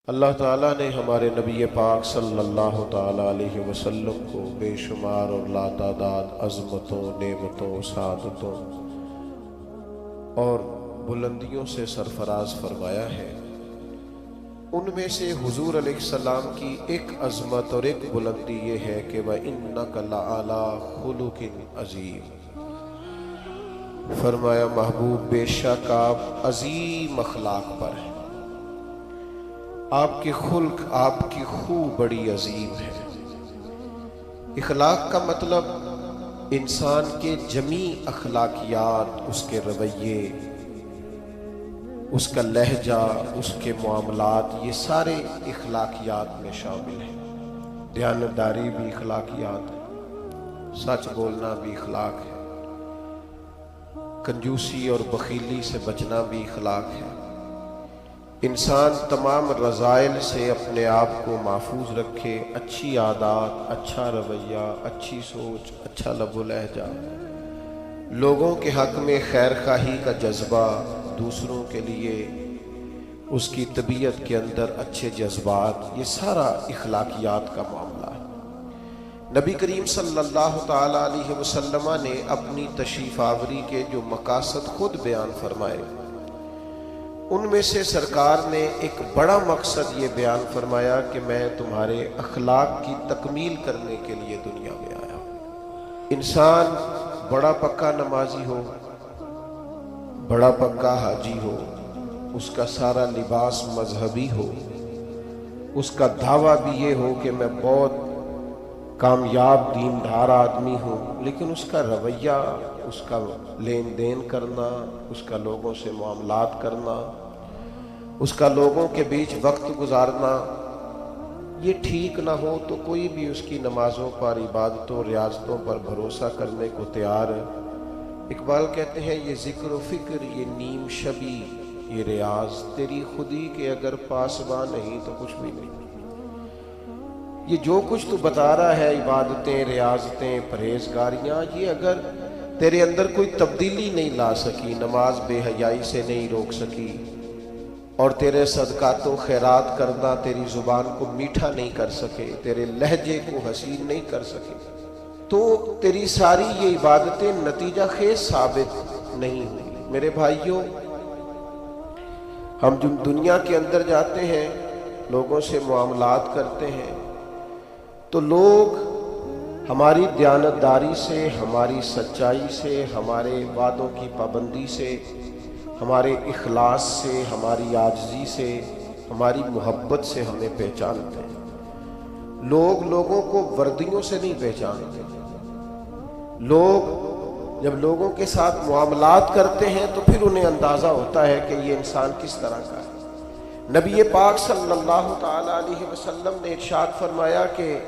اللہ تعالیٰ نے ہمارے نبی پاک صلی اللہ تعالیٰ علیہ وسلم کو بے شمار اور لاتعداد عظمتوں، نعمتوں، سعادتوں اور بلندیوں سے سرفراز فرمایا ہے۔ ان میں سے حضور علیہ السلام کی ایک عظمت اور ایک بلندی یہ ہے کہ وَإِنَّكَ لَعَلَىٰ خُلُقٍ عَظِيمٍ، فرمایا محبوب بے شک آپ عظیم اخلاق پر ہیں، آپ کی خلق، آپ کی خو بڑی عظیم ہے۔ اخلاق کا مطلب انسان کے جمیع اخلاقیات، اس کے رویے، اس کا لہجہ، اس کے معاملات، یہ سارے اخلاقیات میں شامل ہیں۔ دیانتداری بھی اخلاقیات ہے، سچ بولنا بھی اخلاق ہے، کنجوسی اور بخیلی سے بچنا بھی اخلاق ہے۔ انسان تمام رذائل سے اپنے آپ کو محفوظ رکھے، اچھی عادات، اچھا رویہ، اچھی سوچ، اچھا لب و لہجہ، لوگوں کے حق میں خیر خواہی کا جذبہ، دوسروں کے لیے اس کی طبیعت کے اندر اچھے جذبات، یہ سارا اخلاقیات کا معاملہ ہے۔ نبی کریم صلی اللہ تعالیٰ علیہ وسلم نے اپنی تشریف آوری کے جو مقاصد خود بیان فرمائے، ان میں سے سرکار نے ایک بڑا مقصد یہ بیان فرمایا کہ میں تمہارے اخلاق کی تکمیل کرنے کے لیے دنیا میں آیا ہوں۔ انسان بڑا پکا نمازی ہو، بڑا پکا حاجی ہو، اس کا سارا لباس مذہبی ہو، اس کا دعویٰ بھی یہ ہو کہ میں بہت کامیاب دیندار آدمی ہوں، لیکن اس کا رویہ، اس کا لین دین کرنا، اس کا لوگوں سے معاملات کرنا، اس کا لوگوں کے بیچ وقت گزارنا یہ ٹھیک نہ ہو تو کوئی بھی اس کی نمازوں پر، عبادتوں، ریاضتوں پر بھروسہ کرنے کو تیار ہے۔ اقبال کہتے ہیں یہ ذکر و فکر، یہ نیم شبی، یہ ریاض تیری خودی کے اگر پاسباں نہیں تو کچھ بھی نہیں۔ یہ جو کچھ تو بتا رہا ہے، عبادتیں، ریاضتیں، پرہیزگاریاں، یہ اگر تیرے اندر کوئی تبدیلی نہیں لا سکی، نماز بے حیائی سے نہیں روک سکی، اور تیرے صدقات و خیرات کرنا تیری زبان کو میٹھا نہیں کر سکے، تیرے لہجے کو حسین نہیں کر سکے، تو تیری ساری یہ عبادتیں نتیجہ خیز ثابت نہیں ہوئی۔ میرے بھائیوں، ہم جب دنیا کے اندر جاتے ہیں، لوگوں سے معاملات کرتے ہیں، تو لوگ ہماری دیانتداری سے، ہماری سچائی سے، ہمارے وعدوں کی پابندی سے، ہمارے اخلاص سے، ہماری عاجزی سے، ہماری محبت سے ہمیں پہچانتے ہیں۔ لوگ لوگوں کو وردیوں سے نہیں پہچانتے۔ لوگ جب لوگوں کے ساتھ معاملات کرتے ہیں تو پھر انہیں اندازہ ہوتا ہے کہ یہ انسان کس طرح کا ہے۔ نبی پاک صلی اللہ تعالیٰ علیہ وسلم نے ارشاد فرمایا کہ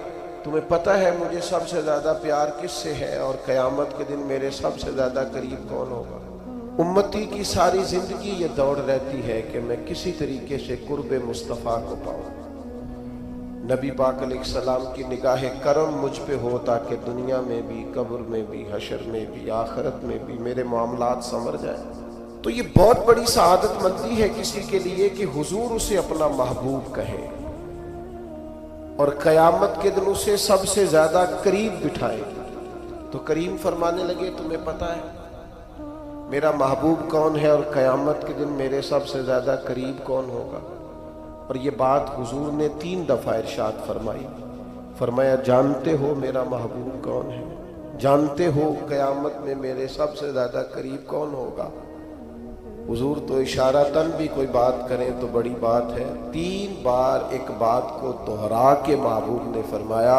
تمہیں پتہ ہے مجھے سب سے زیادہ پیار کس سے ہے، اور قیامت کے دن میرے سب سے زیادہ قریب کون ہوگا؟ امتی کی ساری زندگی یہ دوڑ رہتی ہے کہ میں کسی طریقے سے قرب مصطفیٰ کو پاؤں۔ نبی پاک علیہ السلام کی نگاہ کرم مجھ پہ ہو تاکہ دنیا میں بھی، قبر میں بھی، حشر میں بھی، آخرت میں بھی میرے معاملات سنور جائیں۔ تو یہ بہت بڑی سعادت مندی ہے کسی کے لیے کہ حضور اسے اپنا محبوب کہے، اور قیامت کے دن اسے سب سے زیادہ قریب بٹھائے۔ تو کریم فرمانے لگے تمہیں پتہ ہے میرا محبوب کون ہے، اور قیامت کے دن میرے سب سے زیادہ قریب کون ہوگا؟ اور یہ بات حضور نے 3 دفعہ ارشاد فرمائی۔ فرمایا جانتے ہو میرا محبوب کون ہے؟ جانتے ہو قیامت میں میرے سب سے زیادہ قریب کون ہوگا؟ حضور تو اشارتاً بھی کوئی بات کریں تو بڑی بات ہے، 3 بار ایک بات کو دہرا کے محبوب نے فرمایا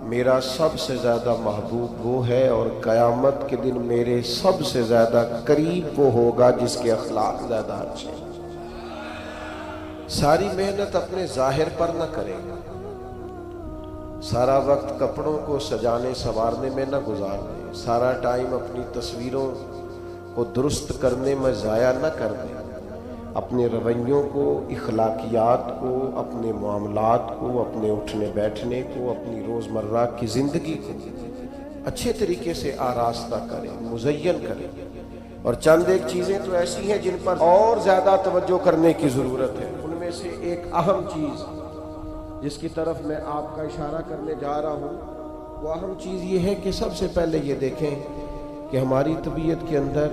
میرا سب سے زیادہ محبوب وہ ہے، اور قیامت کے دن میرے سب سے زیادہ قریب وہ ہوگا جس کے اخلاق زیادہ اچھے ہیں۔ ساری محنت اپنے ظاہر پر نہ کرے، سارا وقت کپڑوں کو سجانے سنوارنے میں نہ گزار دیں، سارا ٹائم اپنی تصویروں کو درست کرنے میں ضائع نہ کر دیں۔ اپنے رویوں کو، اخلاقیات کو، اپنے معاملات کو، اپنے اٹھنے بیٹھنے کو، اپنی روزمرہ کی زندگی کو اچھے طریقے سے آراستہ کریں، مزین کریں۔ اور چند ایک چیزیں تو ایسی ہیں جن پر اور زیادہ توجہ کرنے کی ضرورت ہے۔ ان میں سے ایک اہم چیز جس کی طرف میں آپ کا اشارہ کرنے جا رہا ہوں، وہ اہم چیز یہ ہے کہ سب سے پہلے یہ دیکھیں کہ ہماری طبیعت کے اندر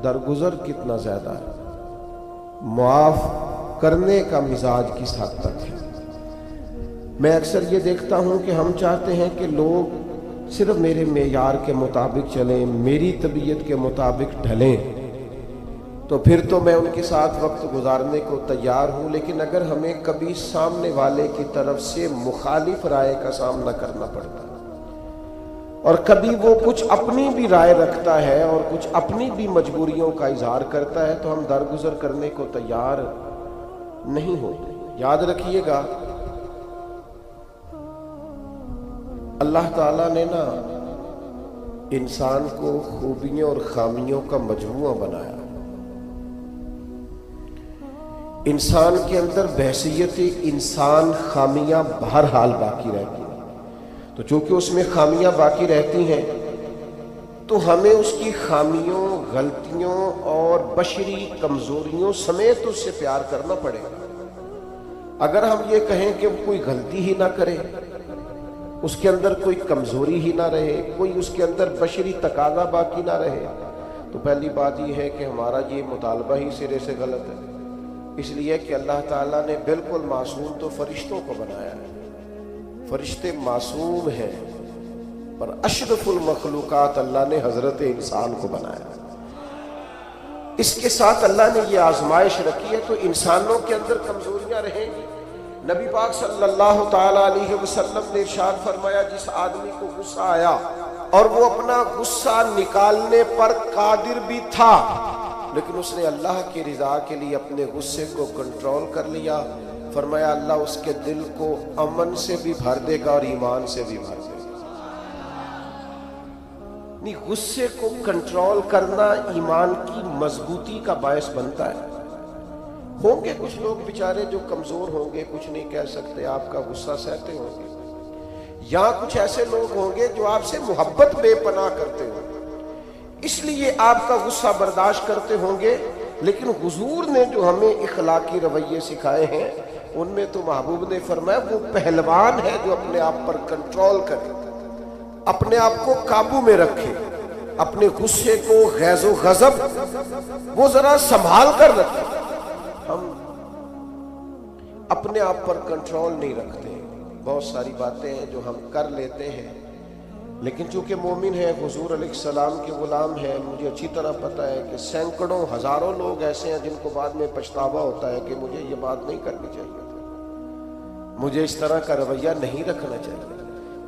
درگزر کتنا زیادہ ہے، معاف کرنے کا مزاج کس حد تک ہے۔ میں اکثر یہ دیکھتا ہوں کہ ہم چاہتے ہیں کہ لوگ صرف میرے معیار کے مطابق چلیں، میری طبیعت کے مطابق ڈھلیں، تو پھر تو میں ان کے ساتھ وقت گزارنے کو تیار ہوں، لیکن اگر ہمیں کبھی سامنے والے کی طرف سے مخالف رائے کا سامنا کرنا پڑتا ہے اور کبھی وہ کچھ اپنی بھی رائے رکھتا ہے اور کچھ اپنی بھی مجبوریوں کا اظہار کرتا ہے، تو ہم درگزر کرنے کو تیار نہیں ہوتے۔ یاد رکھیے گا، اللہ تعالیٰ نے نا انسان کو خوبیوں اور خامیوں کا مجموعہ بنایا۔ انسان کے اندر بحیثیت انسان خامیاں بہرحال باقی رہتی ہیں، تو چونکہ اس میں خامیاں باقی رہتی ہیں تو ہمیں اس کی خامیوں، غلطیوں اور بشری کمزوریوں سمیت اس سے پیار کرنا پڑے گا۔ اگر ہم یہ کہیں کہ وہ کوئی غلطی ہی نہ کرے، اس کے اندر کوئی کمزوری ہی نہ رہے، کوئی اس کے اندر بشری تقاضا باقی نہ رہے، تو پہلی بات یہ ہے کہ ہمارا یہ مطالبہ ہی سرے سے غلط ہے۔ اس لیے کہ اللہ تعالیٰ نے بالکل معصوم تو فرشتوں کو بنایا ہے، فرشتے معصوم ہیں، پر اشرف المخلوقات اللہ نے حضرت انسان کو بنایا ہے۔ اس کے ساتھ اللہ نے یہ آزمائش رکھی ہے، تو انسانوں کے اندر کمزوریاں رہیں گی۔ نبی پاک صلی اللہ تعالیٰ علیہ وسلم نے ارشاد فرمایا، جس آدمی کو غصہ آیا اور وہ اپنا غصہ نکالنے پر قادر بھی تھا، لیکن اس نے اللہ کی رضا کے لیے اپنے غصے کو کنٹرول کر لیا، فرمایا اللہ اس کے دل کو امن سے بھی بھر دے گا اور ایمان سے بھی بھر دے گا۔ نہیں، غصے کو کنٹرول کرنا ایمان کی مضبوطی کا باعث بنتا ہے۔ ہوں گے کچھ لوگ بیچارے جو کمزور ہوں گے، کچھ نہیں کہہ سکتے، آپ کا غصہ سہتے ہوں گے، یا کچھ ایسے لوگ ہوں گے جو آپ سے محبت بے پناہ کرتے ہوں گے، اس لیے آپ کا غصہ برداشت کرتے ہوں گے۔ لیکن حضور نے جو ہمیں اخلاقی رویے سکھائے ہیں، ان میں تو محبوب نے فرمایا وہ پہلوان ہے جو اپنے آپ پر کنٹرول کرے، اپنے آپ کو قابو میں رکھے، اپنے غصے کو، غیظ و غضب وہ ذرا سنبھال کر رکھے۔ ہم اپنے آپ پر کنٹرول نہیں رکھتے، بہت ساری باتیں ہیں جو ہم کر لیتے ہیں، لیکن چونکہ مومن ہے، حضور علیہ السلام کے غلام ہے، مجھے اچھی طرح پتہ ہے کہ سینکڑوں ہزاروں لوگ ایسے ہیں جن کو بعد میں پچھتاوا ہوتا ہے کہ مجھے یہ بات نہیں کرنی چاہیے تھی، مجھے اس طرح کا رویہ نہیں رکھنا چاہیے۔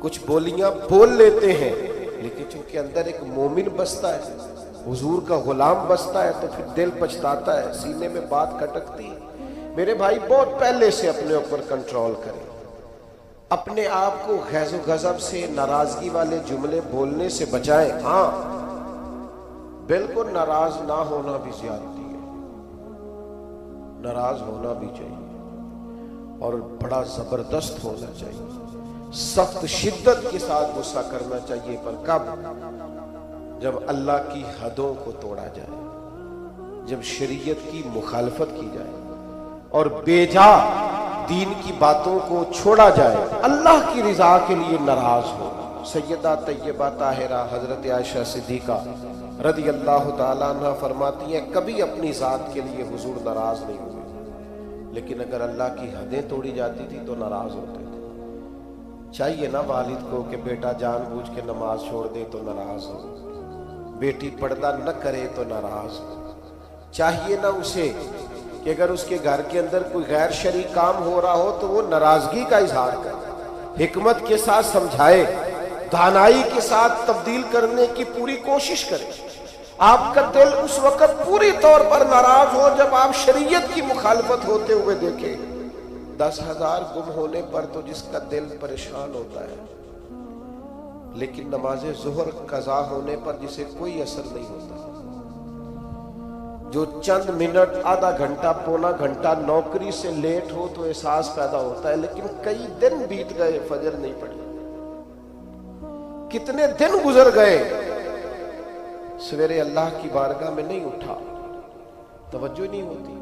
کچھ بولیاں بول لیتے ہیں، لیکن چونکہ اندر ایک مومن بستا ہے، حضور کا غلام بستا ہے، تو پھر دل پچھتاتا ہے، سینے میں بات کھٹکتی ہے۔ میرے بھائی بہت پہلے سے اپنے اوپر کنٹرول کریں، اپنے آپ کو غیظ و غضب سے، ناراضگی والے جملے بولنے سے بچائیں۔ ہاں، بالکل ناراض نہ ہونا بھی زیادتی ہے، ناراض ہونا بھی چاہیے اور بڑا زبردست ہونا چاہیے، سخت شدت کے ساتھ غصہ کرنا چاہیے، پر کب؟ جب اللہ کی حدوں کو توڑا جائے، جب شریعت کی مخالفت کی جائے اور بے جا دین کی باتوں کو چھوڑا جائے، اللہ کی رضا کے لیے ناراض ہو۔ سیدہ طیبہ طاہرہ حضرت عائشہ صدیقہ رضی اللہ تعالیٰ عنہ فرماتی ہیں، کبھی اپنی ذات کے لیے حضور ناراض نہیں ہوئے، لیکن اگر اللہ کی حدیں توڑی جاتی تھی تو ناراض ہوتے تھے۔ چاہیے نا والد کو کہ بیٹا جان بوجھ کے نماز چھوڑ دے تو ناراض ہو، بیٹی پردہ نہ کرے تو ناراض ہو، چاہیے نا اسے کہ اگر اس کے گھر کے اندر کوئی غیر شرعی کام ہو رہا ہو تو وہ ناراضگی کا اظہار کرے، حکمت کے ساتھ سمجھائے، دانائی کے ساتھ تبدیل کرنے کی پوری کوشش کرے۔ آپ کا دل اس وقت پوری طور پر ناراض ہو جب آپ شریعت کی مخالفت ہوتے ہوئے دیکھیں۔ 10,000 گم ہونے پر تو جس کا دل پریشان ہوتا ہے، لیکن نماز ظہر قضا ہونے پر جسے کوئی اثر نہیں ہوتا، جو چند منٹ، آدھا گھنٹہ، پونا گھنٹہ نوکری سے لیٹ ہو تو احساس پیدا ہوتا ہے، لیکن کئی دن بیت گئے، فجر نہیں پڑی، کتنے دن گزر گئے، سویرے اللہ کی بارگاہ میں نہیں اٹھا، توجہ نہیں ہوتی۔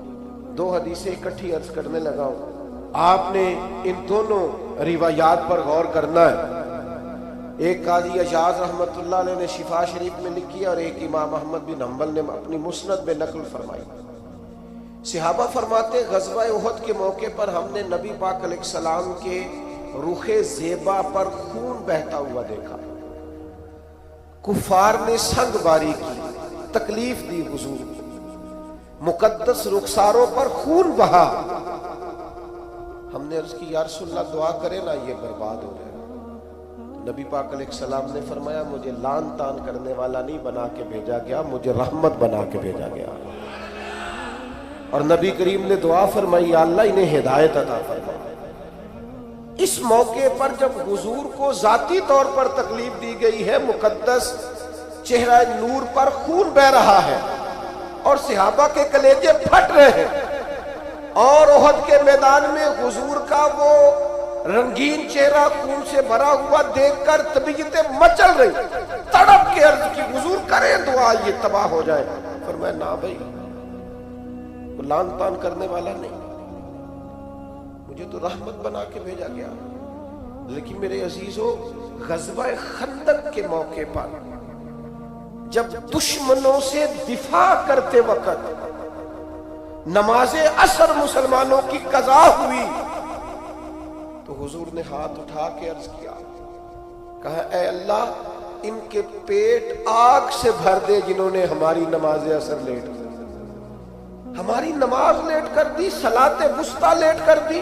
دو حدیثیں اکٹھی عرض کرنے لگا ہوں، آپ نے ان دونوں روایات پر غور کرنا ہے۔ ایک قاضی اجاز رحمۃ اللہ علیہ نے شفا شریف میں لکھی اور ایک امام احمد بن حنبل نے اپنی مسند میں نقل فرمائی۔ صحابہ فرماتے غزوہ احد کے موقع پر ہم نے نبی پاک علیہ السلام کے رخ زیبا پر خون بہتا ہوا دیکھا، کفار نے سنگ باری کی، تکلیف دی حضور کو، مقدس رخساروں پر خون بہا۔ ہم نے عرض کی یا رسول اللہ دعا کرے نا یہ برباد ہو جائے۔ نبی پاک علیہ السلام نے فرمایا مجھے لان تان کرنے والا نہیں بنا کے بھیجا گیا، مجھے رحمت بنا کے بھیجا گیا۔ اور نبی کریم نے دعا فرمائی یا اللہ انہیں ہدایت عطا فرما۔ اس موقع پر جب حضور کو ذاتی طور پر تکلیف دی گئی ہے، مقدس چہرہ نور پر خون بہ رہا ہے اور صحابہ کے کلیجے پھٹ رہے ہیں، اور احد کے میدان میں حضور کا وہ رنگین چہرہ خون سے بھرا ہوا دیکھ کر طبیعتیں مچل رہی، تڑپ کے عرض کی حضور کریں دعا یہ تباہ ہو جائے۔ فرمایا نہ بھائی، وہ لان تان کرنے والا نہیں، مجھے تو رحمت بنا کے بھیجا گیا۔ لیکن میرے عزیزو، غزوہ خندق کے موقع پر جب دشمنوں سے دفاع کرتے وقت نماز عصر مسلمانوں کی قضا ہوئی تو حضور نے ہاتھ اٹھا کے عرض کیا، کہا اے اللہ ان کے پیٹ آگ سے بھر دے جنہوں نے ہماری نماز عصر لیٹ کر دی، ہماری نماز لیٹ کر دی، صلاۃ وسطیٰ لیٹ کر دی۔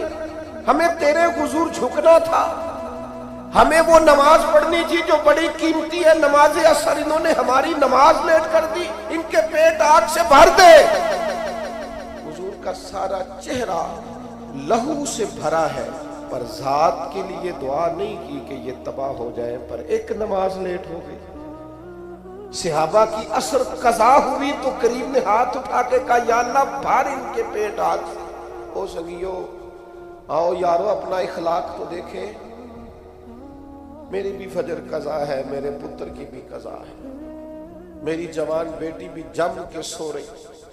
ہمیں تیرے حضور جھکنا تھا، ہمیں وہ نماز پڑھنی تھی جو بڑی قیمتی ہے، نماز عصر انہوں نے ہماری نماز لیٹ کر دی، ان کے پیٹ آگ سے بھر دے۔ حضور کا سارا چہرہ لہو سے بھرا ہے، پر ذات کے لیے دعا نہیں کی کہ یہ تباہ ہو جائے، پر ایک نماز لیٹ ہو گئی۔ صحابہ کی عصر قضا ہوئی تو کریم نے ہاتھ اٹھا کے کہا یا اللہ بھر ان کے پیٹ آگ سے۔ او سنگیو، آؤ یارو اپنا اخلاق تو دیکھیں، میری بھی فجر قضا ہے، میرے پتر کی بھی قضا ہے، میری جوان بیٹی بھی جم کے سو رہی،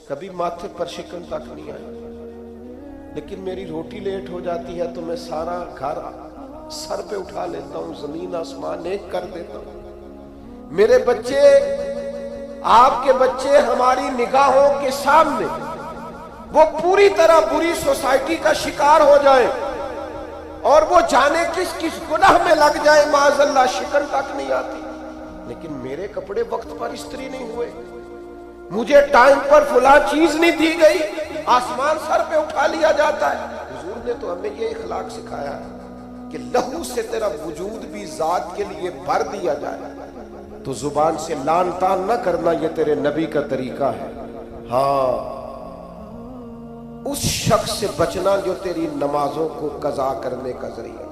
کبھی ماتھے پر شکن تک نہیں آئی، لیکن میری روٹی لیٹ ہو جاتی ہے تو میں سارا گھر سر پہ اٹھا لیتا ہوں، زمین آسمان ایک کر دیتا ہوں۔ میرے بچے، آپ کے بچے ہماری نگاہوں کے سامنے وہ پوری طرح بری سوسائٹی کا شکار ہو جائیں اور وہ جانے کس کس گناہ میں لگ جائے، معاذ اللہ شکن تک نہیں آتی، لیکن میرے کپڑے وقت پر استری نہیں ہوئے، مجھے ٹائم پر فلاں چیز نہیں دی گئی، آسمان سر پہ اٹھا لیا جاتا ہے۔ حضور نے تو ہمیں یہ اخلاق سکھایا ہے کہ لہو سے تیرا وجود بھی ذات کے لیے بھر دیا جائے، تو زبان سے لان تان نہ کرنا، یہ تیرے نبی کا طریقہ ہے۔ ہاں، اس شخص سے بچنا جو تیری نمازوں کو قضا کرنے کا ذریعہ،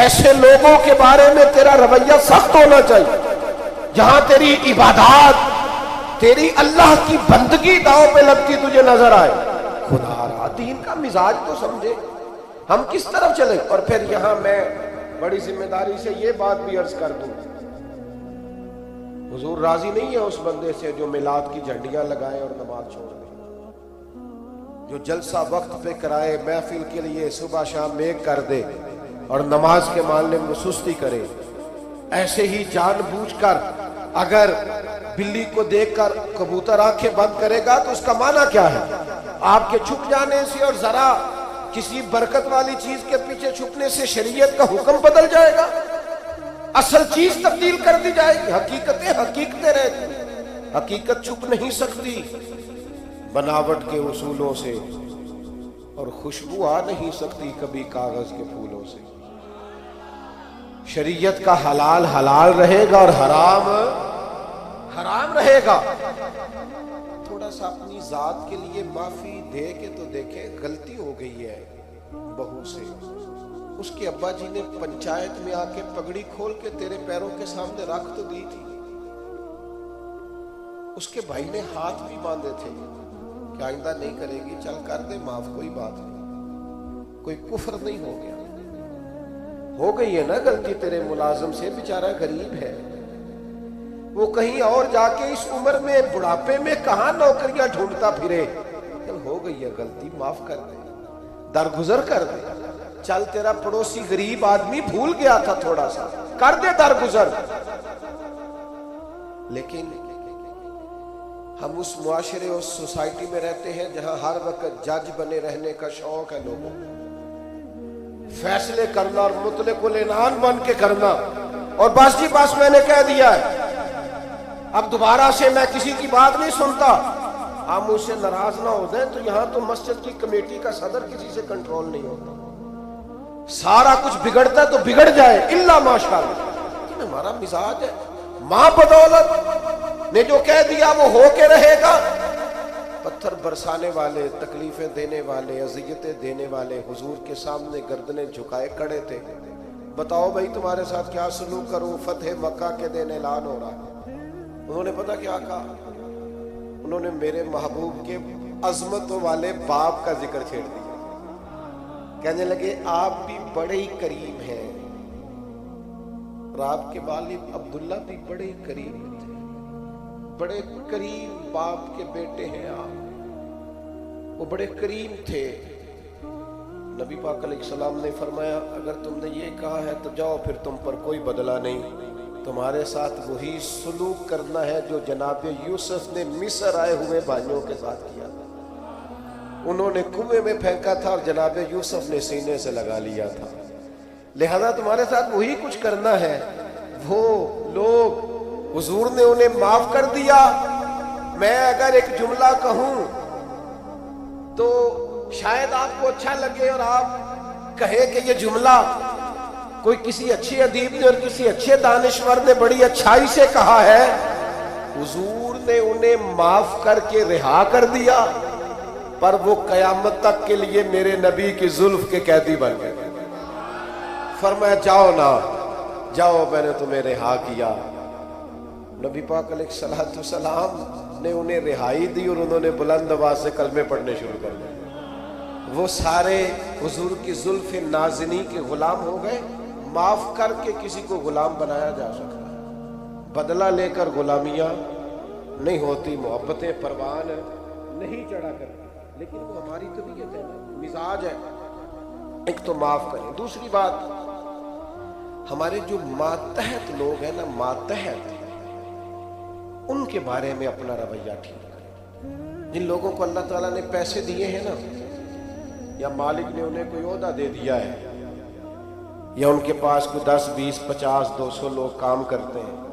ایسے لوگوں کے بارے میں تیرا رویہ سخت ہونا چاہیے، جہاں تیری عبادات، تیری اللہ کی بندگی داؤ پہ لگتی تجھے نظر آئے۔ خدا را دین کا مزاج تو سمجھے، ہم کس طرف چلیں۔ اور پھر یہاں میں بڑی ذمہ داری سے یہ بات بھی عرض کر دوں، حضور راضی نہیں ہے اس بندے سے جو میلاد کی جھنڈیاں لگائے اور نماز چھوڑ دے، جو جلسہ وقت پہ کرائے، محفل کے لیے صبح شام ایک کر دے اور نماز کے معاملے میں سستی کرے۔ ایسے ہی جان بوجھ کر اگر بلی کو دیکھ کر کبوتر آنکھیں بند کرے گا تو اس کا معنی کیا ہے؟ آپ کے چھپ جانے سے اور ذرا کسی برکت والی چیز کے پیچھے چھپنے سے شریعت کا حکم بدل جائے گا، اصل چیز تبدیل کر دی جائے گی۔ حقیقتیں حقیقتیں رہتی، حقیقت چھپ نہیں سکتی بناوٹ کے اصولوں سے، اور خوشبو آ نہیں سکتی کبھی کاغذ کے پھولوں سے۔ شریعت کا حلال حلال رہے گا اور حرام حرام رہے گا۔ تھوڑا سا اپنی ذات کے لیے معافی دے کے تو دیکھیں، غلطی ہو گئی ہے بہو سے، اس کے ابا جی نے پنچایت میں آ کے پگڑی کھول کے تیرے پیروں کے سامنے رکھ تو دی تھی، اس کے بھائی نے ہاتھ بھی باندھے تھے کہ آئندہ نہیں کرے گی، چل کر دے معاف، کوئی بات نہیں، کوئی کفر نہیں ہو گیا۔ ہو گئی ہے نا غلطی تیرے ملازم سے، بیچارہ غریب ہے، وہ کہیں اور جا کے اس عمر میں بڑھاپے میں کہاں نوکریاں ڈھونڈتا پھرے، ہو گئی ہے غلطی معاف کر دے، درگزر کر دے. چل تیرا پڑوسی غریب آدمی بھول گیا تھا تھوڑا سا، کر دے درگزر. لیکن ہم اس معاشرے اس سوسائٹی میں رہتے ہیں جہاں ہر وقت جج بنے رہنے کا شوق ہے لوگوں کو، فیصلے کرنا اور مطلق العنان بن کے کرنا، اور بس جی بس میں نے کہہ دیا ہے، اب دوبارہ سے میں کسی کی بات نہیں سنتا. ہم اس سے ناراض نہ ہو جائیں تو یہاں تو مسجد کی کمیٹی کا صدر کسی سے کنٹرول نہیں ہوتا، سارا کچھ بگڑتا ہے تو بگڑ جائے الا ماشاءاللہ. لیکن ہمارا مزاج ہے، ماں بدولت نے جو کہہ دیا وہ ہو کے رہے گا. پتھر برسانے والے، تکلیفیں دینے والے، اذیتیں دینے والے حضور کے سامنے گردنیں جھکائے کھڑے تھے. بتاؤ بھائی تمہارے ساتھ کیا سلوک کروں؟ فتح مکہ کے دن اعلان ہو رہا ہے. انہوں نے پتہ کیا کہا؟ انہوں نے میرے محبوب کے عظمتوں والے باپ کا ذکر چھیڑ دیا. کہنے لگے آپ بھی بڑے ہی قریب ہیں، اور آپ کے والد عبداللہ بھی بڑے ہی قریب تھے، بڑے قریب باپ کے بیٹے ہیں آپ، وہ بڑے قریب تھے. نبی پاک علیہ السلام نے فرمایا اگر تم نے یہ کہا ہے تو جاؤ، پھر تم پر کوئی بدلہ نہیں، تمہارے ساتھ وہی سلوک کرنا ہے جو جناب یوسف نے مصر آئے ہوئے بھائیوں کے ساتھ کیا تھا. انہوں نے کنویں میں پھینکا تھا اور جناب یوسف نے سینے سے لگا لیا تھا. لہذا تمہارے ساتھ وہی کچھ کرنا ہے. وہ لوگ حضور نے انہیں معاف کر دیا. میں اگر ایک جملہ کہوں تو شاید آپ کو اچھا لگے اور آپ کہے کہ یہ جملہ کوئی کسی اچھے ادیب نے اور کسی اچھے دانشور نے بڑی اچھائی سے کہا ہے. حضور نے انہیں معاف کر کے رہا کر دیا، پر وہ قیامت تک کے لیے میرے نبی کی زلف کے قیدی بن گئے. فرمایا جاؤ نا جاؤ، میں نے تمہیں رہا کیا. نبی پاک علیہ السلام نے انہیں رہائی دی اور انہوں نے بلند آواز سے کلمے پڑھنے شروع کر دیے. وہ سارے حضور کی زلف نازنی کے غلام ہو گئے. معاف کر کے کسی کو غلام بنایا جا سکتا ہے، بدلہ لے کر غلامیاں نہیں ہوتی، محبتیں پروان نہیں چڑھا کرتی. لیکن وہ ہماری طبیعت ہے، مزاج ہے. ایک تو معاف کریں. دوسری بات، ہمارے جو ماتحت لوگ ہیں نا، ماتحت، ان کے بارے میں اپنا رویہ ٹھیک کریں. جن لوگوں کو اللہ تعالیٰ نے پیسے دیے ہیں نا، یا مالک نے انہیں کوئی عہدہ دے دیا ہے، یا ان کے پاس کوئی 10 20 50 200 لوگ کام کرتے ہیں،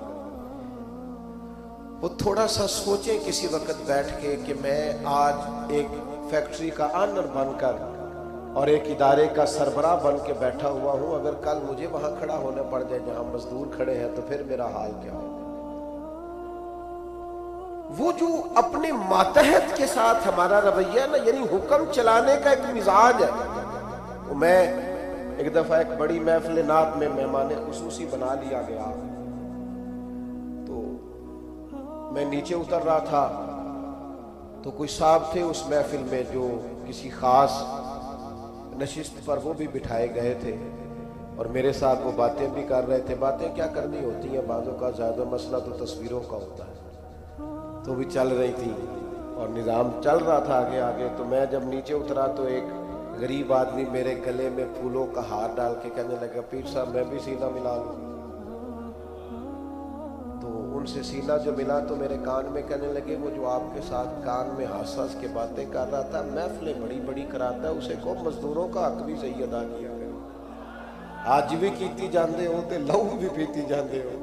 وہ تھوڑا سا سوچیں کسی وقت بیٹھ کے کہ میں آج ایک فیکٹری کا آنر بن کر اور ایک ادارے کا سربراہ بن کے بیٹھا ہوا ہوں، اگر کل مجھے وہاں کھڑا ہونا پڑ جائے جہاں مزدور کھڑے ہیں تو پھر میرا حال کیا ہوگا. وہ جو اپنے ماتحت کے ساتھ ہمارا رویہ نا، یعنی حکم چلانے کا ایک مزاج ہے. میں ایک دفعہ ایک بڑی محفل نعت میں مہمان خصوصی بنا لیا گیا، تو میں نیچے اتر رہا تھا تو کوئی صاحب تھے اس محفل میں جو کسی خاص نشست پر وہ بھی بٹھائے گئے تھے، اور میرے ساتھ وہ باتیں بھی کر رہے تھے. باتیں کیا کرنی ہوتی ہیں، بعضوں کا زیادہ مسئلہ تو تصویروں کا ہوتا ہے، تو بھی چل رہی تھی اور نظام چل رہا تھا آگے آگے. تو میں جب نیچے اترا تو ایک غریب آدمی میرے گلے میں پھولوں کا ہار ڈال کے کہنے لگا پیر صاحب میں بھی سینہ ملا لوں. تو ان سے سینہ جو ملا تو میرے کان میں کہنے لگے وہ جو آپ کے ساتھ کان میں ہنس ہنس کے باتیں کر رہا تھا، محفلیں بڑی بڑی کراتا ہے، اسے کو مزدوروں کا حق بھی صحیح ادا کیا کرے. آج بھی کیتی جاندے ہو تے لہو بھی پیتی جاندے ہو،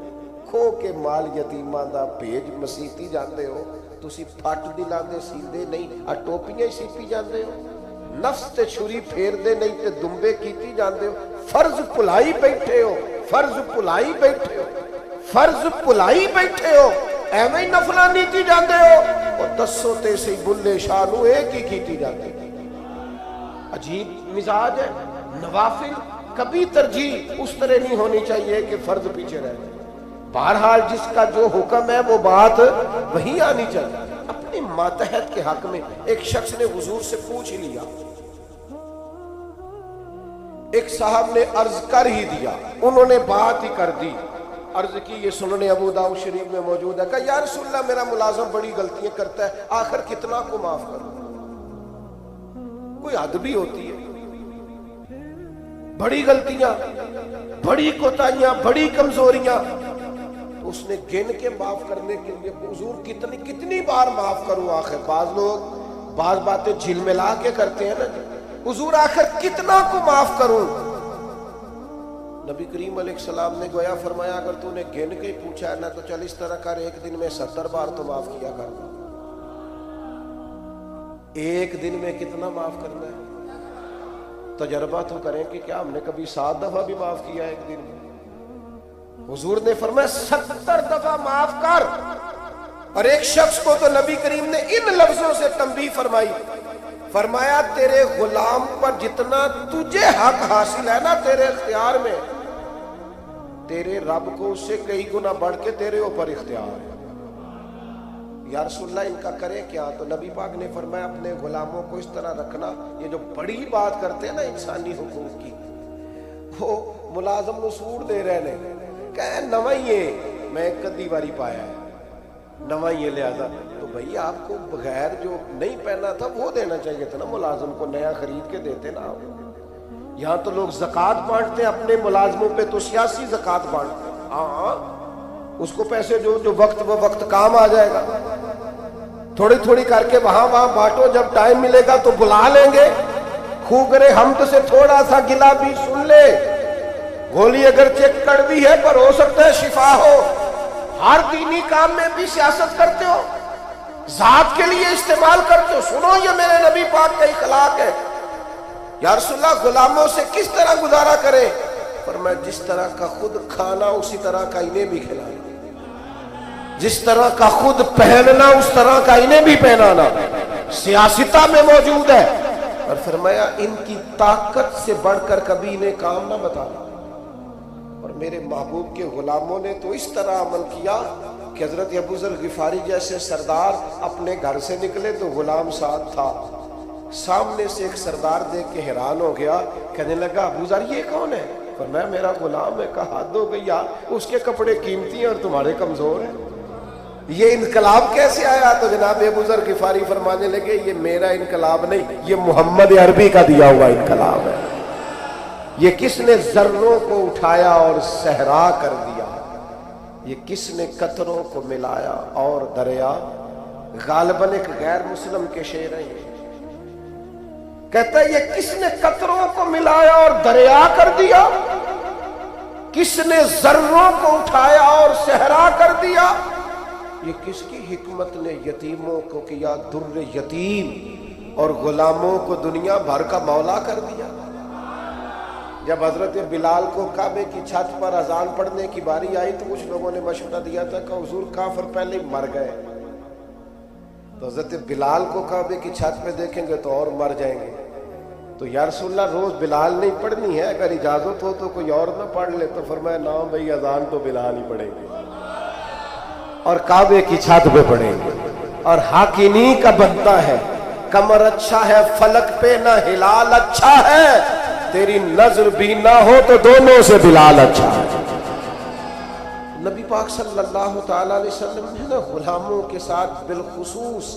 کھو کے مال یتیماں دا بھیج مسیتی جاندے ہو، تسی پھٹ دلاندے سیندے نہیں، آ ٹوپیاں ہی سیپی جاندے ہو، نفس تے چھری پھیر دے نہیں تے دمبے کیتی جاندے ہو. فرض بھلائی بیٹھے ہو، فرض بھلائی بیٹھے ہو، فرض بھلائی بیٹھے ہو، ایویں نفلاں نیتی جاندے ہو، اور دسو تے سی بلے شاہ نو ایک ہی کیتی جاندے. عجیب مزاج ہے. نوافل کبھی ترجیح اس طرح نہیں ہونی چاہیے کہ فرض پیچھے رہ جائے. بہرحال جس کا جو حکم ہے وہ بات وہی آنی چاہیے. اپنے ماتحت کے حق میں ایک شخص نے حضور سے پوچھ لیا، ایک صاحب نے عرض کر ہی دیا، انہوں نے بات ہی کر دی. عرض کی، یہ سنن ابو داؤد شریف میں موجود ہے، کہ یا رسول اللہ میرا ملازم بڑی غلطیاں کرتا ہے، آخر کتنا کو معاف کروں؟ کوئی حد بھی ہوتی ہے. بڑی غلطیاں، بڑی کوتاہیاں، بڑی کمزوریاں، تو اس نے گن کے معاف کرنے کے لیے حضور کتنی بار معاف کروں. آخر بعض لوگ بعض باتیں جھلملا کے کرتے ہیں نا، حضور آخر کتنا کو معاف کروں. نبی کریم علیہ السلام نے گویا فرمایا اگر تو نے گن کے پوچھا ہے نا تو چل اس طرح کر، ایک دن میں 70 بار تو معاف کیا کر. ایک دن میں کتنا معاف کرنا ہے؟ تجربہ تو کریں کہ کیا ہم نے کبھی 7 دفعہ بھی معاف کیا ایک دن میں؟ حضور نے فرمایا 70 دفعہ معاف کر. اور ایک شخص کو تو نبی کریم نے ان لفظوں سے تنبیہ فرمائی، فرمایا تیرے غلام پر جتنا تجھے حق حاصل ہے نا تیرے اختیار میں، تیرے رب کو اس سے کئی گنا بڑھ کے تیرے اوپر اختیار ہے. یا رسول اللہ ان کا کرے کیا؟ تو نبی پاک نے فرمایا اپنے غلاموں کو اس طرح رکھنا. یہ جو بڑی بات کرتے ہیں نا انسانی حقوق کی، وہ ملازم نو سوٹ دے رہے نے کہ نوائیے میں کدی واری پایا ہے نوائیے لہذا، تو بھئی آپ کو بغیر جو نہیں پہنا تھا وہ دینا چاہیے تھا نا، ملازم کو نیا خرید کے دیتے نا. یہاں تو لوگ زکوٰۃ بانٹتے ہیں اپنے ملازموں پہ، تو سیاسی زکوٰۃ بانٹتے ہیں. ہاں اس کو پیسے جو وقت وہ وقت کام آ جائے گا، تھوڑی تھوڑی کر کے وہاں بانٹو، جب ٹائم ملے گا تو بلا لیں گے. خوب کرے حمد سے تھوڑا سا گلا بھی سن لے، گولی اگرچہ کڑوی ہے پر ہو سکتا ہے شفا ہو. ہر دینی کام میں بھی سیاست کرتے ہو، ذات کے لیے استعمال کرتے ہو. سنو یہ میرے نبی پاک کا اخلاق ہے. یا رسول اللہ غلاموں سے کس طرح گزارا کرے؟ فرمایا جس طرح کا خود کھانا اسی طرح کا انہیں بھی کھلانا، جس طرح کا خود پہننا اس طرح کا انہیں بھی پہنانا. سیاستہ میں موجود ہے. اور فرمایا ان کی طاقت سے بڑھ کر کبھی انہیں کام نہ بتانا. اور میرے محبوب کے غلاموں نے تو اس طرح عمل کیا کہ حضرت ابو ذر غفاری جیسے سردار اپنے گھر سے نکلے تو غلام ساتھ تھا. سامنے سے ایک سردار دیکھ کے حیران ہو گیا، کہنے لگا ابو ذر یہ کون ہے؟ فرمایا میرا غلام ہے. کہا حد ہو گئی یار، اس کے کپڑے قیمتی ہیں اور تمہارے کمزور ہیں، یہ انقلاب کیسے آیا؟ تو جناب ابو ذر غفاری فرمانے لگے یہ میرا انقلاب نہیں، یہ محمد عربی کا دیا ہوا انقلاب ہے. یہ کس نے ذروں کو اٹھایا اور صحرا کر دیا، یہ کس نے قطروں کو ملایا اور دریا. غالباً ایک غیر مسلم کے شعر ہیں. کہتا ہے یہ کس نے قطروں کو ملایا اور دریا کر دیا، کس نے ذروں کو اٹھایا اور صحرا کر دیا. یہ کس کی حکمت نے یتیموں کو کیا در یتیم اور غلاموں کو دنیا بھر کا مولا کر دیا. جب حضرت بلال کو کعبے کی چھت پر اذان پڑھنے کی باری آئی تو کچھ لوگوں نے مشورہ دیا تھا کہ حضور کافر پہلے ہی مر گئے، تو حضرت بلال کو کعبے کی چھت پہ دیکھیں گے تو اور مر جائیں گے. تو یا رسول اللہ روز بلال نہیں پڑھنی ہے، اگر اجازت ہو تو کوئی اور نہ پڑھ لے. تو فرمایا نا بھائی اذان تو بلال ہی پڑھیں گے اور کعبے کی چھت پہ پڑھیں گے. اور حق انہی کا بنتا ہے. کمر اچھا ہے فلک پہ نہ ہلال اچھا ہے، تیری نظر بھی نہ ہو تو دونوں سے بلال اچھا ہے. نبی پاک صلی اللہ تعالی علیہ وسلم نے نا غلاموں کے ساتھ بالخصوص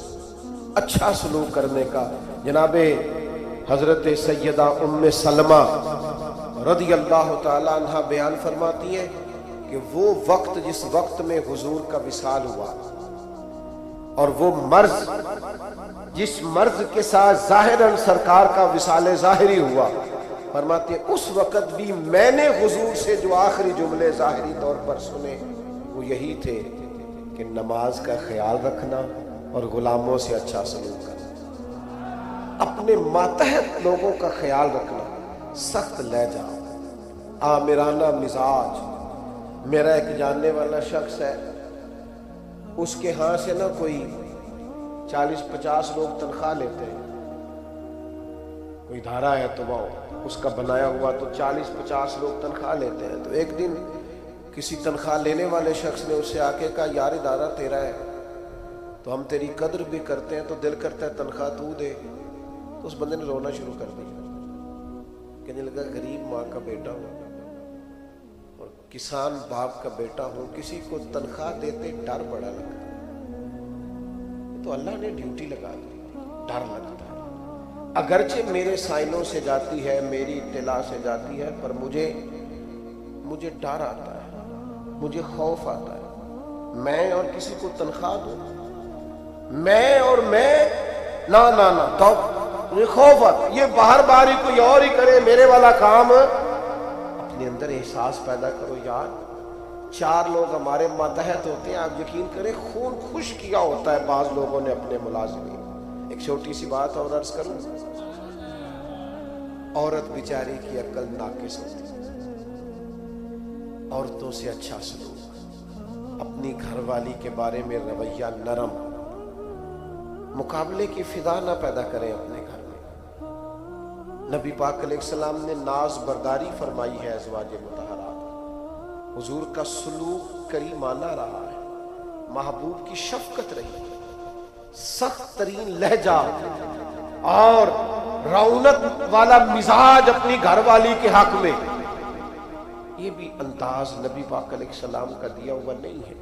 اچھا سلوک کرنے کا. جناب حضرت سیدہ ام سلمہ رضی اللہ تعالی عنہ بیان فرماتی ہیں کہ وہ وقت جس وقت میں حضور کا وصال ہوا اور وہ مرض جس مرض کے ساتھ ظاہراً سرکار کا وصال ظاہری ہوا، فرماتے ہیں اس وقت بھی میں نے حضور سے جو آخری جملے ظاہری طور پر سنے وہ یہی تھے کہ نماز کا خیال رکھنا اور غلاموں سے اچھا سلوک کرنا، اپنے ماتحت لوگوں کا خیال رکھنا، سخت لہجہ، آمرانہ مزاج. میرا ایک جاننے والا شخص ہے، اس کے ہاں سے نا کوئی 40-50 لوگ تنخواہ لیتے ہیں. کوئی ادارہ ہے تو وہ اس کا بنایا ہوا تو 40-50 لوگ تنخواہ لیتے ہیں. تو ایک دن کسی تنخواہ لینے والے شخص نے اس سے آ کے کہا یار ادارہ تیرا ہے تو ہم تیری قدر بھی کرتے ہیں، تو دل کرتا ہے تنخواہ تو دے. تو اس بندے نے رونا شروع کر دیا، کہنے لگا غریب ماں کا بیٹا ہوں اور کسان باپ کا بیٹا ہوں، کسی کو تنخواہ دیتے ڈر بڑا لگتا، تو اللہ نے ڈیوٹی لگا دی، ڈر لگتا ہے. اگرچہ میرے سائنوں سے جاتی ہے، میری اطلاع سے جاتی ہے، پر مجھے ڈر آتا ہے، مجھے خوف آتا ہے۔ میں اور کسی کو تنخواہ دوں، میں نہ تو مجھے خوف آتا ہے۔ یہ باہر ہی کوئی اور ہی کرے، میرے والا کام اپنے اندر احساس پیدا کرو۔ یار 4 لوگ ہمارے ماتحت ہوتے ہیں، آپ یقین کریں خون خوش کیا ہوتا ہے بعض لوگوں نے اپنے ملازمین۔ ایک چھوٹی سی بات اور عرض کروں، عورت بیچاری کی عقل ناقص ہوتی ہے، عورتوں سے اچھا سلوک، اپنی گھر والی کے بارے میں رویہ نرم، مقابلے کی فضا نہ پیدا کریں اپنے گھر میں۔ نبی پاک علیہ السلام نے ناز برداری فرمائی ہے ازواج مطہرات۔ حضور کا سلوک کریمانہ رہا ہے، محبوب کی شفقت رہی ہے، سخت ترین لہجہ اور رونق والا مزاج اپنی گھر والی کے حق میں، یہ بھی انداز نبی پاک علیہ السلام کا دیا ہوا نہیں ہے۔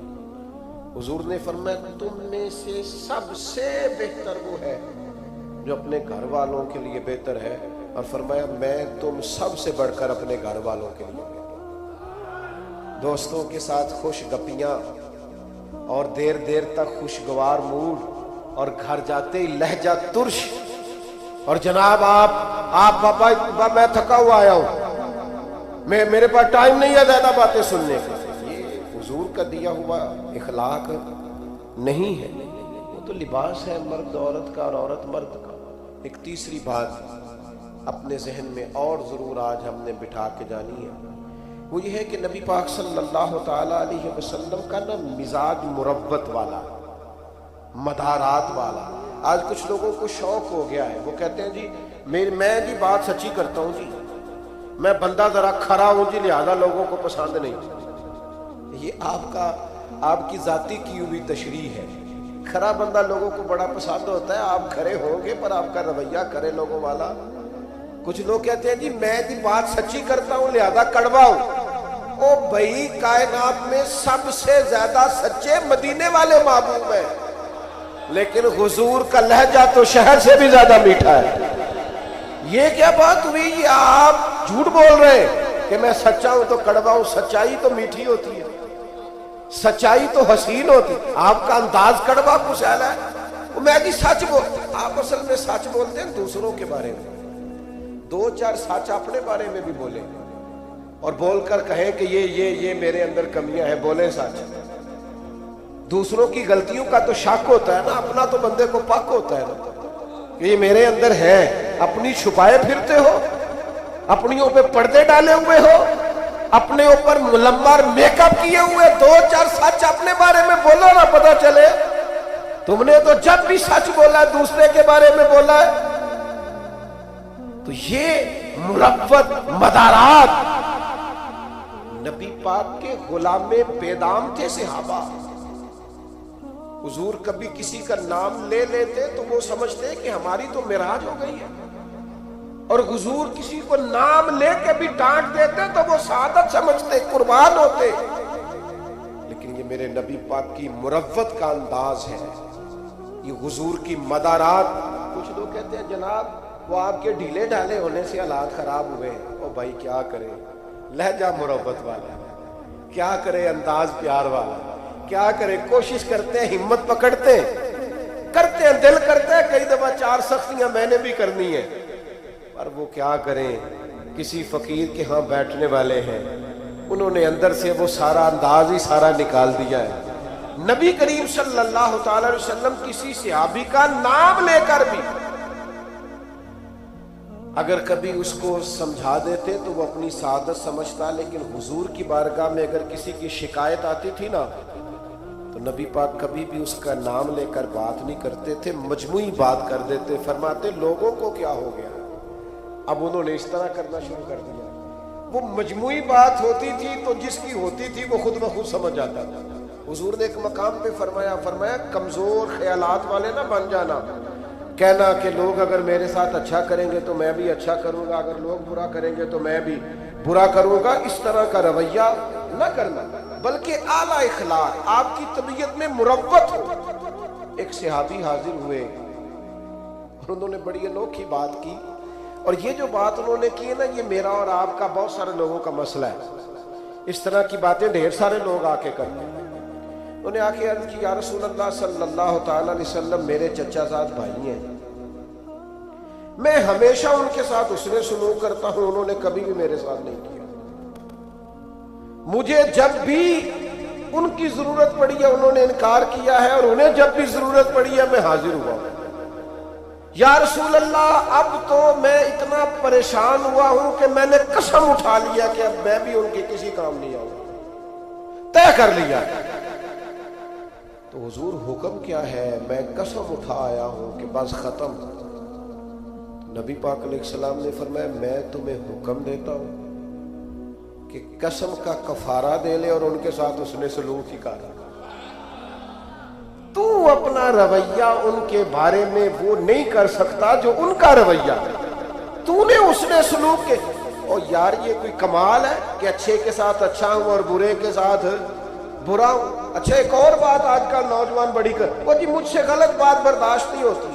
حضور نے فرمایا تم میں سے سب سے بہتر وہ ہے جو اپنے گھر والوں کے لیے بہتر ہے، اور فرمایا میں تم سب سے بڑھ کر اپنے گھر والوں کے لیے بہتر۔ دوستوں کے ساتھ خوش گپیاں اور دیر تک خوشگوار موڈ، اور گھر جاتے ہی لہجہ ترش، اور جناب آپ بابا میں تھکا ہوا آیا ہوں، میرے پاس ٹائم نہیں ہے زیادہ باتیں سننے کا۔ یہ حضور کا دیا ہوا اخلاق نہیں ہے، وہ تو لباس ہے مرد عورت کا اور عورت مرد کا۔ ایک تیسری بات اپنے ذہن میں اور ضرور آج ہم نے بٹھا کے جانی ہے، وہ یہ ہے کہ نبی پاک صلی اللہ تعالی علیہ وسلم کا نا مزاج مروت والا، مدارات والا۔ آج کچھ لوگوں کو شوق ہو گیا ہے، وہ کہتے ہیں جی میں جی بات سچی کرتا ہوں جی، میں بندہ ذرا کھرا ہوں جی لہذا لوگوں کو پسند نہیں۔ یہ آپ کی ذاتی کی ہوئی تشریح ہے۔ کھرا بندہ لوگوں کو بڑا پسند ہوتا ہے، آپ کھرے ہوں گے پر آپ کا رویہ کرے لوگوں والا۔ کچھ لوگ کہتے ہیں جی میں جی بات سچی کرتا ہوں لہذا کڑوا ہوں۔ او بھائی کائنات میں سب سے زیادہ سچے مدینے والے محبوب ہیں، لیکن حضور کا لہجہ تو شہر سے بھی زیادہ میٹھا ہے۔ یہ کیا بات ہوئی؟ یہ آپ جھوٹ بول رہے ہیں کہ میں سچا ہوں تو کڑوا ہوں۔ سچائی تو میٹھی ہوتی ہے، سچائی تو حسین ہوتی ہے۔ آپ کا انداز کڑوا کچھ ایسا ہے، میں جی سچ بول، آپ اصل میں سچ بولتے ہیں دوسروں کے بارے میں، 2-4 سچ اپنے بارے میں بھی بولیں اور بول کر کہیں کہ یہ میرے اندر کمیاں ہیں، بولیں سچ۔ دوسروں کی غلطیوں کا تو شک ہوتا ہے نا، اپنا تو بندے کو پک ہوتا ہے نا کہ یہ میرے اندر ہے۔ اپنی چھپائے پھرتے ہو، اپنیوں پہ پردے ڈالے ہوئے ہو، اپنے اوپر ملمر میک اپ کیے ہوئے، 2-4 سچ اپنے بارے میں بولو نا، پتہ چلے تم نے تو جب بھی سچ بولا ہے دوسرے کے بارے میں بولا ہے۔ تو یہ مروت مدارات، نبی پاک کے غلام پیدام تھے صحابہ۔ حضور کبھی کسی کا نام لے لیتے تو وہ سمجھتے کہ ہماری تو معراج ہو گئی ہے، اور حضور کسی کو نام لے کے بھی ڈانٹ دیتے تو وہ سعادت سمجھتے، قربان ہوتے۔ لیکن یہ میرے نبی پاک کی مروت کا انداز ہے، یہ حضور کی مدارات۔ کچھ لوگ کہتے ہیں جناب وہ آپ کے ڈھیلے ڈھالے ہونے سے حالات خراب ہوئے ہیں۔ او بھائی کیا کرے، لہجہ مروت والا، کیا کرے انداز پیار والا، کیا کرے کوشش کرتے ہیں، ہمت پکڑتے ہیں، دل کرتے ہیں، کئی دفعہ 4 سختیاں میں نے بھی کرنی ہے، پر وہ کیا کریں، کسی فقیر کے ہاں بیٹھنے والے ہیں، انہوں نے اندر سے وہ سارا انداز ہی سارا نکال دیا ہے۔ نبی کریم صلی اللہ تعالی علیہ وسلم کسی صحابی کا نام لے کر بھی اگر کبھی اس کو سمجھا دیتے تو وہ اپنی سعادت سمجھتا، لیکن حضور کی بارگاہ میں اگر کسی کی شکایت آتی تھی نا تو نبی پاک کبھی بھی اس کا نام لے کر بات نہیں کرتے تھے، مجموعی بات کر دیتے، فرماتے لوگوں کو کیا ہو گیا۔ اب انہوں نے اس طرح کرنا شروع کر دیا، وہ مجموعی بات ہوتی تھی تو جس کی ہوتی تھی وہ خود بخود سمجھ جاتا تھا۔ حضور نے ایک مقام پہ فرمایا کمزور خیالات والے نہ بن جانا، کہنا کہ لوگ اگر میرے ساتھ اچھا کریں گے تو میں بھی اچھا کروں گا، اگر لوگ برا کریں گے تو میں بھی برا کروں گا، اس طرح کا رویہ نہ کرنا، بلکہ اعلیٰ اخلاق، آپ کی طبیعت میں مروت ہو۔ ایک صحابی حاضر ہوئے، انہوں نے بڑی انوکھی بات کی، اور یہ جو بات انہوں نے کی ہے نا، یہ میرا اور آپ کا بہت سارے لوگوں کا مسئلہ ہے۔ اس طرح کی باتیں ڈھیر سارے لوگ آ کے کرتے ہیں۔ انہوں نے آ کے عرض کی یا رسول اللہ صلی اللہ تعالیٰ علیہ وسلم، میرے چچا زاد بھائی ہیں، میں ہمیشہ ان کے ساتھ اس نے سلوک کرتا ہوں، انہوں نے کبھی بھی میرے ساتھ نہیں کیا۔ مجھے جب بھی ان کی ضرورت پڑی ہے انہوں نے انکار کیا ہے، اور انہیں جب بھی ضرورت پڑی ہے میں حاضر ہوا ہوں۔ یا رسول اللہ، اب تو میں اتنا پریشان ہوا ہوں کہ میں نے قسم اٹھا لیا کہ اب میں بھی ان کے کسی کام نہیں آؤں، طے کر لیا۔ تو حضور حکم کیا ہے؟ میں قسم اٹھا آیا ہوں کہ بس ختم۔ نبی پاک علیہ السلام نے فرمایا میں تمہیں حکم دیتا ہوں کہ قسم کا کفارہ دے لے اور ان کے ساتھ اس نے سلوک ہی کر۔ تو اپنا رویہ ان کے بارے میں وہ نہیں کر سکتا جو ان کا رویہ ہے، تو نے اس نے سلوک کے۔ اور یار یہ کوئی کمال ہے کہ اچھے کے ساتھ اچھا ہوں اور برے کے ساتھ برا ہوں؟ اچھا ایک اور بات آج کل نوجوان بڑی وہ جی مجھ سے غلط بات برداشت نہیں ہوتی،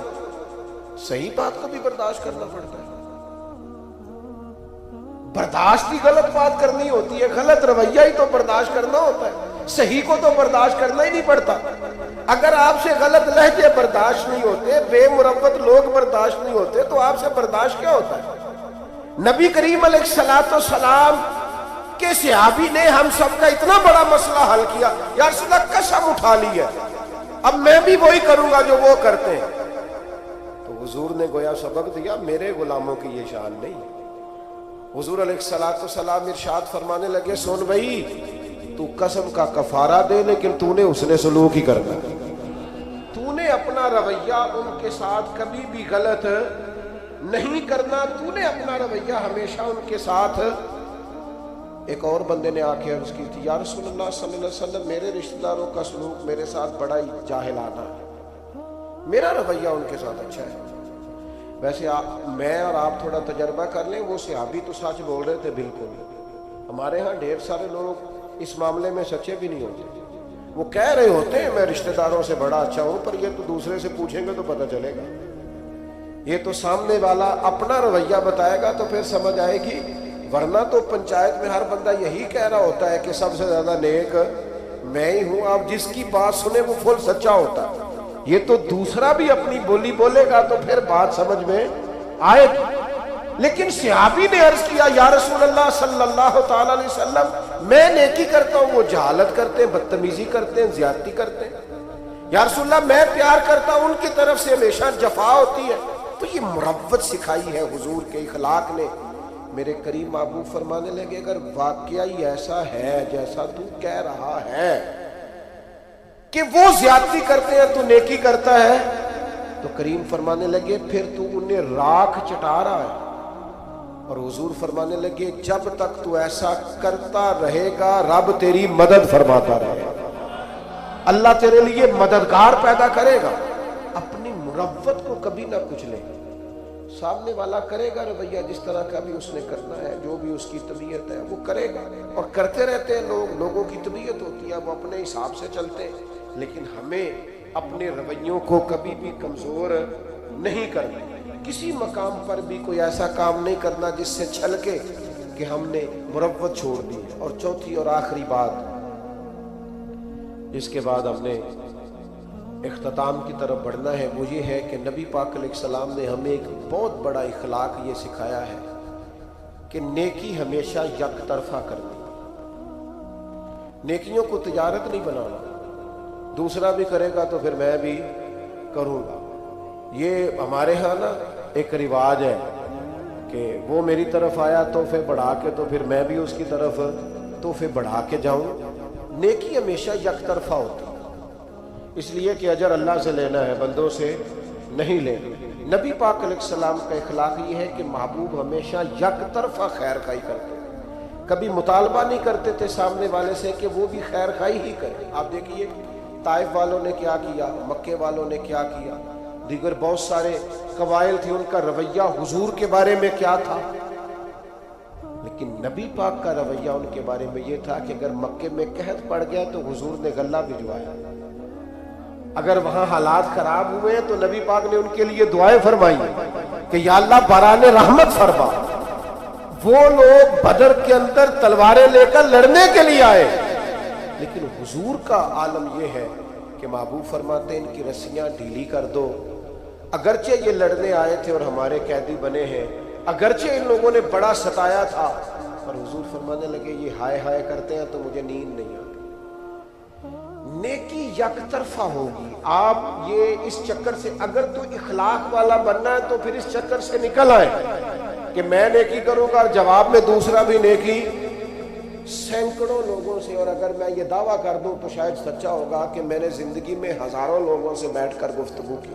صحیح بات کو بھی برداشت کرنا پڑتا ہے۔ برداشت ہی غلط بات کرنی ہوتی ہے، غلط رویہ ہی تو برداشت کرنا ہوتا ہے، صحیح کو تو برداشت کرنا ہی نہیں پڑتا۔ اگر آپ سے غلط لہجے برداشت نہیں ہوتے، بے مروت لوگ برداشت نہیں ہوتے، تو آپ سے برداشت کیا ہوتا ہے؟ نبی کریم علیہ السلام کے صحابی نے ہم سب کا اتنا بڑا مسئلہ حل کیا، یا رسول اللہ قسم اٹھا لی ہے اب میں بھی وہی کروں گا جو وہ کرتے ہیں۔ تو حضور نے گویا سبق دیا، میرے غلاموں کی یہ شان نہیں۔ حضور علیہ السلام ارشاد فرمانے لگے سن بھائی، تو قسم کا کفارہ دے لیکن تو نے اس نے سلوک ہی کرنا، تو نے اپنا رویہ ان کے ساتھ کبھی بھی غلط نہیں کرنا، تو نے اپنا رویہ ہمیشہ ان کے ساتھ۔ ایک اور بندے نے آ کے عرض کی تھی یا رسول اللہ صلی اللہ علیہ وسلم، میرے رشتہ داروں کا سلوک میرے ساتھ بڑا ہی جاہلانہ ہے، میرا رویہ ان کے ساتھ اچھا ہے۔ ویسے میں اور آپ تھوڑا تجربہ کر لیں، وہ صحابی تو سچ بول رہے تھے بالکل، ہمارے ہاں ڈھیر سارے لوگ اس معاملے میں سچے بھی نہیں ہوتے، وہ کہہ رہے ہوتے ہیں میں رشتہ داروں سے بڑا اچھا ہوں، پر یہ تو دوسرے سے پوچھیں گے تو پتہ چلے گا، یہ تو سامنے والا اپنا رویہ بتائے گا تو پھر سمجھ آئے گی، ورنہ تو پنچایت میں ہر بندہ یہی کہہ رہا ہوتا ہے کہ سب سے زیادہ نیک میں ہی ہوں، آپ جس کی بات سنیں وہ فل سچا ہوتا ہے، یہ تو دوسرا بھی اپنی بولی بولے گا تو پھر بات سمجھ میں آئے گی۔ لیکن صحابی نے عرض کیا یا رسول اللہ صلی اللہ تعالی علیہ وسلم، میں نیکی کرتا ہوں وہ جہالت کرتے ہیں، بدتمیزی کرتے ہیں، زیادتی کرتے ہیں، یا رسول اللہ میں پیار کرتا ہوں ان کی طرف سے ہمیشہ جفا ہوتی ہے۔ تو یہ مروت سکھائی ہے حضور کے اخلاق نے۔ میرے کریم محبوب فرمانے لگے اگر واقعہ ہی ایسا ہے جیسا تو کہہ رہا ہے کہ وہ زیادتی کرتے ہیں تو نیکی کرتا ہے، تو کریم فرمانے لگے پھر تو انہیں راکھ چٹا رہا ہے، اور حضور فرمانے لگے جب تک تو ایسا کرتا رہے گا رب تیری مدد فرماتا رہے گا، اللہ تیرے لیے مددگار پیدا کرے گا۔ اپنی مروت کو کبھی نہ کچلے، سامنے والا کرے گا رویہ جس طرح کا بھی اس نے کرنا ہے، جو بھی اس کی طبیعت ہے وہ کرے گا، اور کرتے رہتے ہیں لوگ، لوگوں کی طبیعت ہوتی ہے وہ اپنے حساب سے چلتے ہیں، لیکن ہمیں اپنے رویوں کو کبھی بھی کمزور نہیں کرنا، کسی مقام پر بھی کوئی ایسا کام نہیں کرنا جس سے چھلکے کہ ہم نے مروت چھوڑ دی ہے۔ اور چوتھی اور آخری بات جس کے بعد ہم نے اختتام کی طرف بڑھنا ہے وہ یہ ہے کہ نبی پاک علیہ السلام نے ہمیں ایک بہت بڑا اخلاق یہ سکھایا ہے کہ نیکی ہمیشہ یک طرفہ کرنی، نیکیوں کو تجارت نہیں بنانا، دوسرا بھی کرے گا تو پھر میں بھی کروں گا۔ یہ ہمارے ہاں نا ایک رواج ہے کہ وہ میری طرف آیا تحفے بڑھا کے تو پھر میں بھی اس کی طرف تحفے بڑھا کے جاؤں۔ نیکی ہمیشہ یک طرفہ ہوتی، اس لیے کہ اجر اللہ سے لینا ہے، بندوں سے نہیں لینا۔ نبی پاک علیہ السلام کا اخلاق یہ ہے کہ محبوب ہمیشہ یک طرفہ خیر خواہی کرتے، کبھی مطالبہ نہیں کرتے تھے سامنے والے سے کہ وہ بھی خیر خواہی ہی کرے۔ آپ دیکھیے طائف والوں نے کیا کیا، مکے والوں نے کیا کیا، دیگر بہت سارے قبائل تھے، ان کا رویہ حضور کے بارے میں کیا تھا، لیکن نبی پاک کا رویہ ان کے بارے میں یہ تھا کہ اگر مکے میں قحط پڑ گیا تو حضور نے غلہ بھجوایا، اگر وہاں حالات خراب ہوئے ہیں تو نبی پاک نے ان کے لیے دعائیں فرمائی کہ یا اللہ باران رحمت فرما۔ وہ لوگ بدر کے اندر تلواریں لے کر لڑنے کے لیے آئے، لیکن حضور کا عالم یہ ہے کہ محبوب فرماتے ہیں ان کی رسیاں ڈھیلی کر دو۔ اگرچہ یہ لڑنے آئے تھے اور ہمارے قیدی بنے ہیں، اگرچہ ان لوگوں نے بڑا ستایا تھا، پر حضور فرمانے لگے یہ ہائے ہائے کرتے ہیں تو مجھے نیند نہیں آتی۔ نیکی یک طرفہ ہوگی۔ آپ یہ اس چکر سے اگر تو اخلاق والا بننا ہے تو پھر اس چکر سے نکل آئے کہ میں نیکی کروں گا اور جواب میں دوسرا بھی نیکی سینکڑوں لوگوں سے، اور اگر میں یہ دعویٰ کر دوں تو شاید سچا ہوگا کہ میں نے زندگی میں ہزاروں لوگوں سے بیٹھ کر گفتگو کی،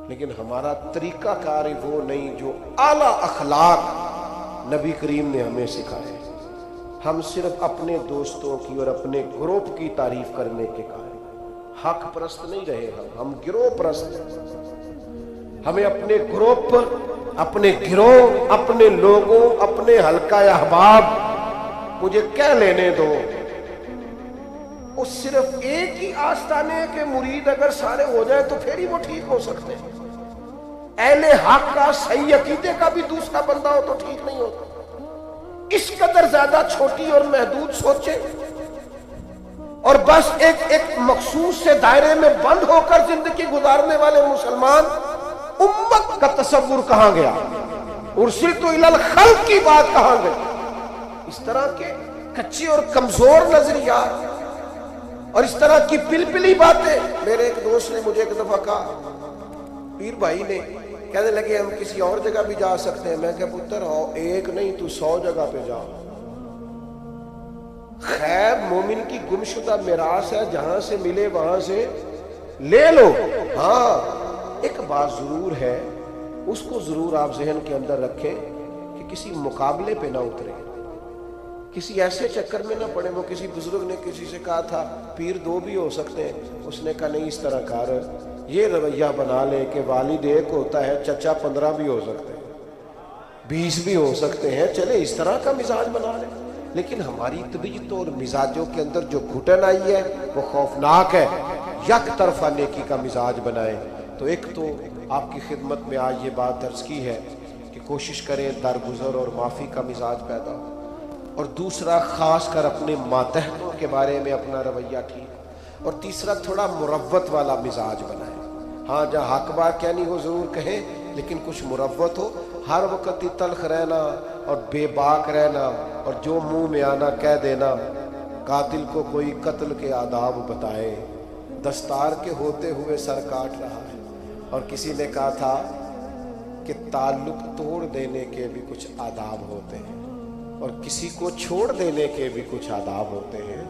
لیکن ہمارا طریقہ کار وہ نہیں جو اعلیٰ اخلاق نبی کریم نے ہمیں سکھائے۔ ہم صرف اپنے دوستوں کی اور اپنے گروپ کی تعریف کرنے کے قائل، حق پرست نہیں رہے ہم گروہ پرست ہیں۔ ہمیں اپنے گروپ پر، اپنے گروہ، اپنے لوگوں، اپنے حلقہ احباب مجھے کہہ لینے دو۔ وہ صرف ایک ہی آستانے کے مرید اگر سارے ہو جائیں تو پھر ہی وہ ٹھیک ہو سکتے ہیں۔ اہل حق کا صحیح عقیدے کا بھی دوسرا بندہ ہو تو ٹھیک نہیں ہوتا۔ اس قدر زیادہ چھوٹی اور محدود سوچیں اور بس ایک مخصوص سے دائرے میں بند ہو کر زندگی گزارنے والے مسلمان امت کا تصور کہاں گیا؟ ارسلت الی الخلق کی بات کہاں گئی؟ اس طرح کے کچی اور کمزور نظریات اور اس طرح کی پلپلی باتیں۔ میرے ایک دوست نے مجھے ایک دفعہ کہا، پیر بھائی نے کہنے لگے ہم کسی اور جگہ بھی جا سکتے ہیں۔ میں کہا پتر ایک نہیں تو 100 جگہ پہ جاؤ۔ خیر مومن کی گمشدہ میراث ہے، جہاں سے ملے وہاں سے لے لو۔ ہاں ایک بات ضرور ہے، اس کو ضرور آپ ذہن کے اندر رکھیں کہ کسی مقابلے پہ نہ اترے، کسی ایسے چکر میں نہ پڑے۔ وہ کسی بزرگ نے کسی سے کہا تھا پیر 2 بھی ہو سکتے ہیں، اس نے کہا نہیں اس طرح کر، یہ رویہ بنا لے کہ والد 1 ہوتا ہے، چچا 15 بھی ہو سکتے ہیں، 20 بھی ہو سکتے ہیں، چلے اس طرح کا مزاج بنا لے۔ لیکن ہماری طبیعت اور مزاجوں کے اندر جو گھٹن آئی ہے وہ خوفناک ہے۔ یک طرفہ نیکی کا مزاج بنائیں۔ تو ایک تو آپ کی خدمت میں آج یہ بات درج کی ہے کہ کوشش کریں درگزر اور معافی کا مزاج پیدا ہو، اور دوسرا خاص کر اپنے ماتحتوں کے بارے میں اپنا رویہ ٹھیک، اور تیسرا تھوڑا مروت والا مزاج بنائیں۔ ہاں جہاں حق بات کہنی ہو ضرور کہیں، لیکن کچھ مروت ہو۔ ہر وقت ہی تلخ رہنا اور بے باک رہنا اور جو منہ میں آنا کہہ دینا۔ قاتل کو کوئی قتل کے آداب بتائے، دستار کے ہوتے ہوئے سر کاٹ رہا ہے۔ اور کسی نے کہا تھا کہ تعلق توڑ دینے کے بھی کچھ آداب ہوتے ہیں اور کسی کو چھوڑ دینے کے بھی کچھ آداب ہوتے ہیں۔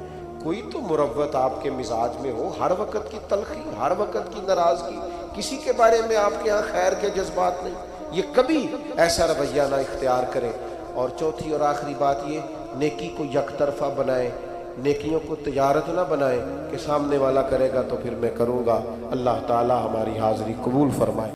کوئی تو مروت آپ کے مزاج میں ہو، ہر وقت کی تلخی، ہر وقت کی ناراضگی، کسی کے بارے میں آپ کے ہاں خیر کے جذبات نہیں، یہ کبھی ایسا رویہ نہ اختیار کریں۔ اور چوتھی اور آخری بات یہ، نیکی کو یک طرفہ بنائیں، نیکیوں کو تجارت نہ بنائیں کہ سامنے والا کرے گا تو پھر میں کروں گا۔ اللہ تعالی ہماری حاضری قبول فرمائے۔